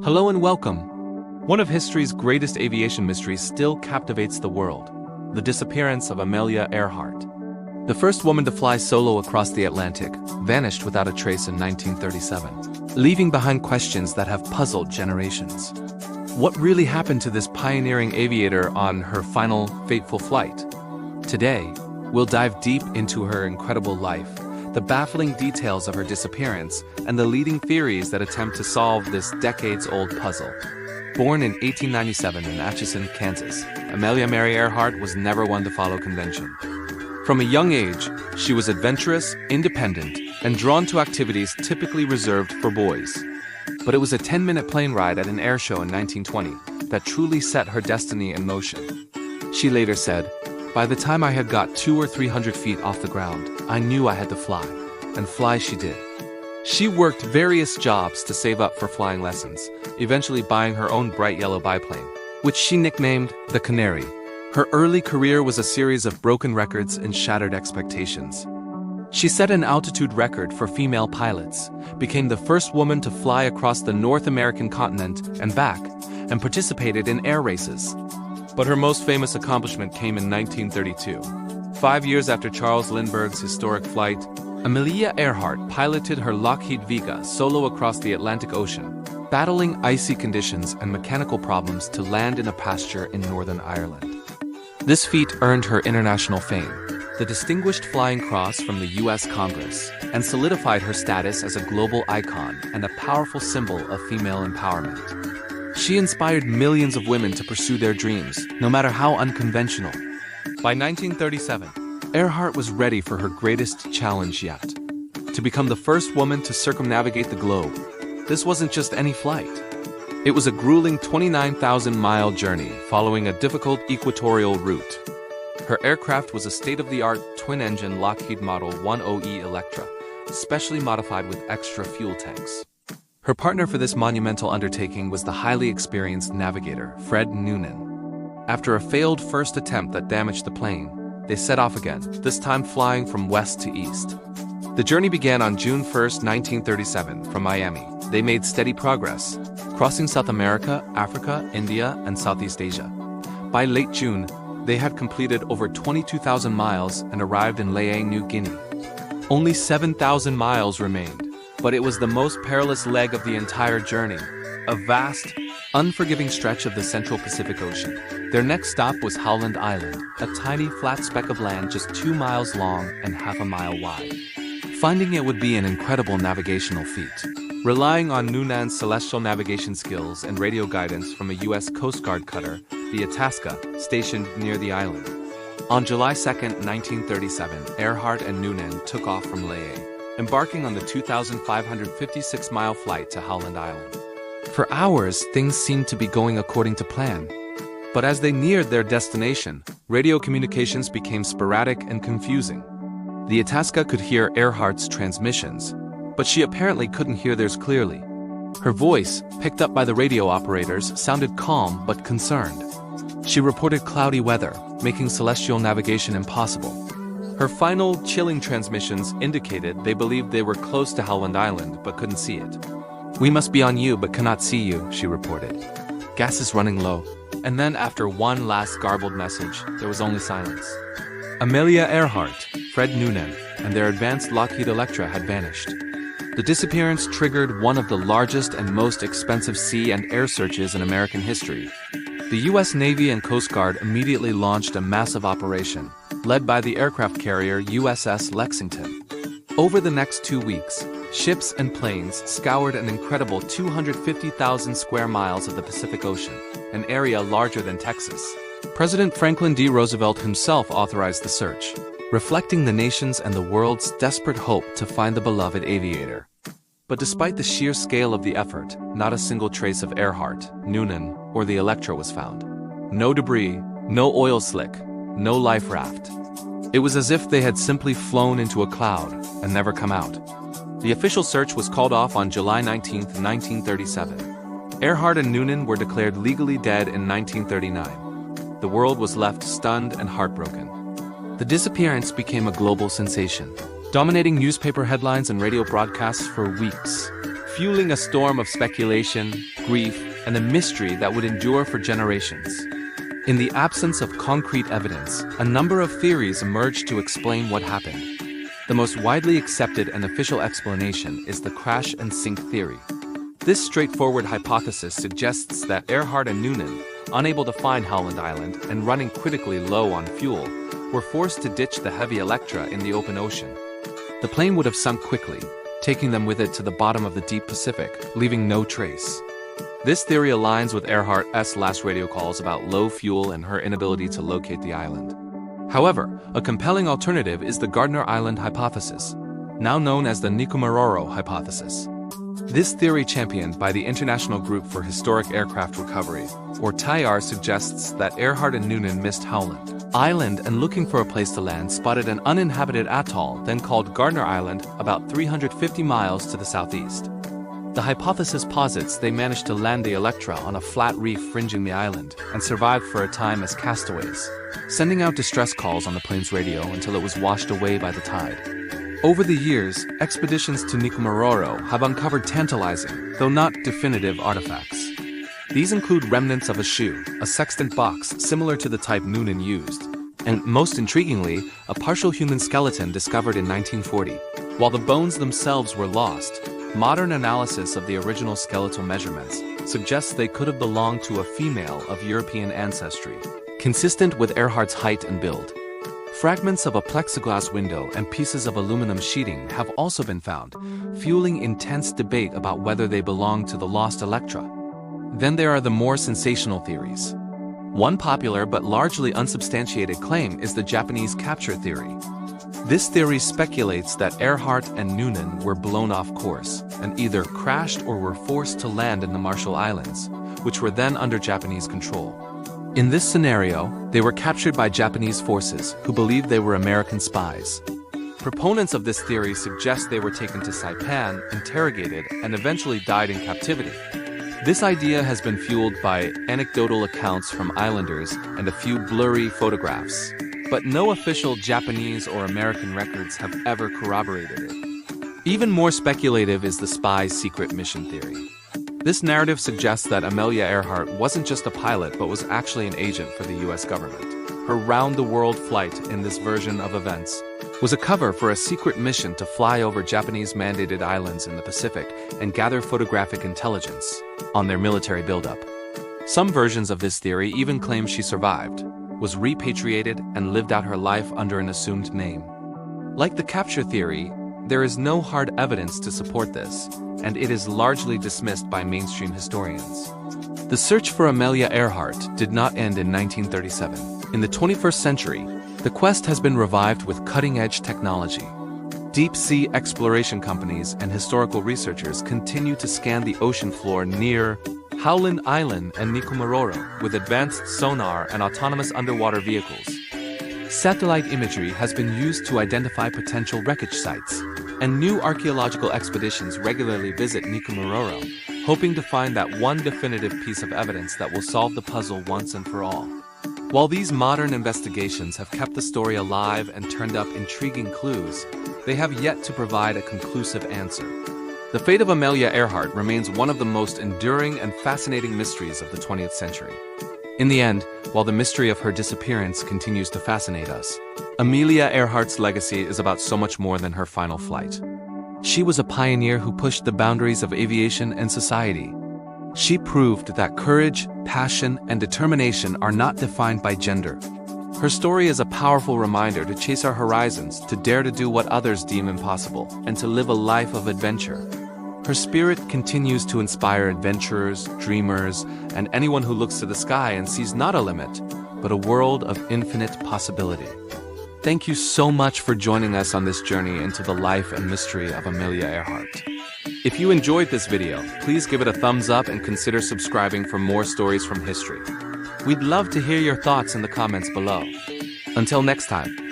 Hello and welcome. One of history's greatest aviation mysteries still captivates the world: the disappearance of Amelia Earhart. The first woman to fly solo across the Atlantic vanished without a trace in 1937, leaving behind questions that have puzzled generations. What really happened to this pioneering aviator on her final, fateful flight? Today, we'll dive deep into her incredible life, the baffling details of her disappearance, and the leading theories that attempt to solve this decades-old puzzle. Born in 1897 in Atchison, Kansas, Amelia Mary Earhart was never one to follow convention. From a young age, she was adventurous, independent, and drawn to activities typically reserved for boys. But it was a 10-minute plane ride at an air show in 1920 that truly set her destiny in motion. She later said, "By the time I had got 200 or 300 feet off the ground, I knew I had to fly, and fly she did." She worked various jobs to save up for flying lessons, eventually buying her own bright yellow biplane, which she nicknamed the Canary. Her early career was a series of broken records and shattered expectations. She set an altitude record for female pilots, became the first woman to fly across the North American continent and back, and participated in air races. But her most famous accomplishment came in 1932. 5 years after Charles Lindbergh's historic flight, Amelia Earhart piloted her Lockheed Vega solo across the Atlantic Ocean, battling icy conditions and mechanical problems to land in a pasture in Northern Ireland. This feat earned her international fame, the Distinguished Flying Cross from the U.S. Congress, and solidified her status as a global icon and a powerful symbol of female empowerment. She inspired millions of women to pursue their dreams, no matter how unconventional. By 1937, Earhart was ready for her greatest challenge yet: to become the first woman to circumnavigate the globe. This wasn't just any flight. It was a grueling 29,000-mile journey following a difficult equatorial route. Her aircraft was a state-of-the-art twin-engine Lockheed Model 10E Electra, specially modified with extra fuel tanks. Her partner for this monumental undertaking was the highly experienced navigator, Fred Noonan. After a failed first attempt that damaged the plane, they set off again, this time flying from west to east. The journey began on June 1, 1937, from Miami. They made steady progress, crossing South America, Africa, India, and Southeast Asia. By late June, they had completed over 22,000 miles and arrived in Lae, New Guinea. Only 7,000 miles remained, but it was the most perilous leg of the entire journey, a vast, unforgiving stretch of the Central Pacific Ocean. Their next stop was Howland Island, a tiny flat speck of land just 2 miles long and half a mile wide. Finding it would be an incredible navigational feat. Relying on Noonan's celestial navigation skills and radio guidance from a U.S. Coast Guard cutter, the Itasca, stationed near the island. On July 2, 1937, Earhart and Noonan took off from Lae, embarking on the 2,556-mile flight to Howland Island. For hours, things seemed to be going according to plan. But as they neared their destination, radio communications became sporadic and confusing. The Itasca could hear Earhart's transmissions, but she apparently couldn't hear theirs clearly. Her voice, picked up by the radio operators, sounded calm but concerned. She reported cloudy weather, making celestial navigation impossible. Her final, chilling transmissions indicated they believed they were close to Howland Island but couldn't see it. "We must be on you but cannot see you," she reported. "Gas is running low." And then, after one last garbled message, there was only silence. Amelia Earhart, Fred Noonan, and their advanced Lockheed Electra had vanished. The disappearance triggered one of the largest and most expensive sea and air searches in American history. The U.S. Navy and Coast Guard immediately launched a massive operation, led by the aircraft carrier USS Lexington. Over the next 2 weeks, ships and planes scoured an incredible 250,000 square miles of the Pacific Ocean, an area larger than Texas. President Franklin D. Roosevelt himself authorized the search, reflecting the nation's and the world's desperate hope to find the beloved aviator. But despite the sheer scale of the effort, not a single trace of Earhart, Noonan, or the Electra was found. No debris, no oil slick, no life raft. It was as if they had simply flown into a cloud and never come out. The official search was called off on July 19, 1937. Earhart and Noonan were declared legally dead in 1939. The world was left stunned and heartbroken. The disappearance became a global sensation, dominating newspaper headlines and radio broadcasts for weeks, fueling a storm of speculation, grief, and a mystery that would endure for generations. In the absence of concrete evidence, a number of theories emerged to explain what happened. The most widely accepted and official explanation is the crash and sink theory. This straightforward hypothesis suggests that Earhart and Noonan, unable to find Howland Island and running critically low on fuel, were forced to ditch the heavy Electra in the open ocean. The plane would have sunk quickly, taking them with it to the bottom of the deep Pacific, leaving no trace. This theory aligns with Earhart's last radio calls about low fuel and her inability to locate the island. However, a compelling alternative is the Gardner Island hypothesis, now known as the Nikomaroro hypothesis. This theory, championed by the International Group for Historic Aircraft Recovery, or TIAR, suggests that Earhart and Noonan missed Howland Island and, looking for a place to land, spotted an uninhabited atoll, then called Gardner Island, about 350 miles to the southeast. The hypothesis posits they managed to land the Electra on a flat reef fringing the island and survived for a time as castaways, sending out distress calls on the plane's radio until it was washed away by the tide. Over the years, expeditions to Nikomaroro have uncovered tantalizing, though not definitive, artifacts. These include remnants of a shoe, a sextant box similar to the type Noonan used, and, most intriguingly, a partial human skeleton discovered in 1940. While the bones themselves were lost, modern analysis of the original skeletal measurements suggests they could have belonged to a female of European ancestry, consistent with Earhart's height and build. Fragments of a plexiglass window and pieces of aluminum sheeting have also been found, fueling intense debate about whether they belong to the lost Electra. Then there are the more sensational theories. One popular but largely unsubstantiated claim is the Japanese capture theory. This theory speculates that Earhart and Noonan were blown off course and either crashed or were forced to land in the Marshall Islands, which were then under Japanese control. In this scenario, they were captured by Japanese forces who believed they were American spies. Proponents of this theory suggest they were taken to Saipan, interrogated, and eventually died in captivity. This idea has been fueled by anecdotal accounts from islanders and a few blurry photographs, but no official Japanese or American records have ever corroborated it. Even more speculative is the spy's secret mission theory. This narrative suggests that Amelia Earhart wasn't just a pilot but was actually an agent for the US government. Her round-the-world flight in this version of events was a cover for a secret mission to fly over Japanese-mandated islands in the Pacific and gather photographic intelligence on their military buildup. Some versions of this theory even claim she survived, was repatriated, and lived out her life under an assumed name. Like the capture theory, there is no hard evidence to support this, and it is largely dismissed by mainstream historians. The search for Amelia Earhart did not end in 1937. In the 21st century, the quest has been revived with cutting-edge technology. Deep-sea exploration companies and historical researchers continue to scan the ocean floor near Howland Island and Nikomaroro with advanced sonar and autonomous underwater vehicles. Satellite imagery has been used to identify potential wreckage sites, and new archaeological expeditions regularly visit Nikomaroro, hoping to find that one definitive piece of evidence that will solve the puzzle once and for all. While these modern investigations have kept the story alive and turned up intriguing clues, they have yet to provide a conclusive answer. The fate of Amelia Earhart remains one of the most enduring and fascinating mysteries of the 20th century. In the end, while the mystery of her disappearance continues to fascinate us, Amelia Earhart's legacy is about so much more than her final flight. She was a pioneer who pushed the boundaries of aviation and society. She proved that courage, passion, and determination are not defined by gender. Her story is a powerful reminder to chase our horizons, to dare to do what others deem impossible, and to live a life of adventure. Her spirit continues to inspire adventurers, dreamers, and anyone who looks to the sky and sees not a limit, but a world of infinite possibility. Thank you so much for joining us on this journey into the life and mystery of Amelia Earhart. If you enjoyed this video, please give it a thumbs up and consider subscribing for more stories from history. We'd love to hear your thoughts in the comments below. Until next time.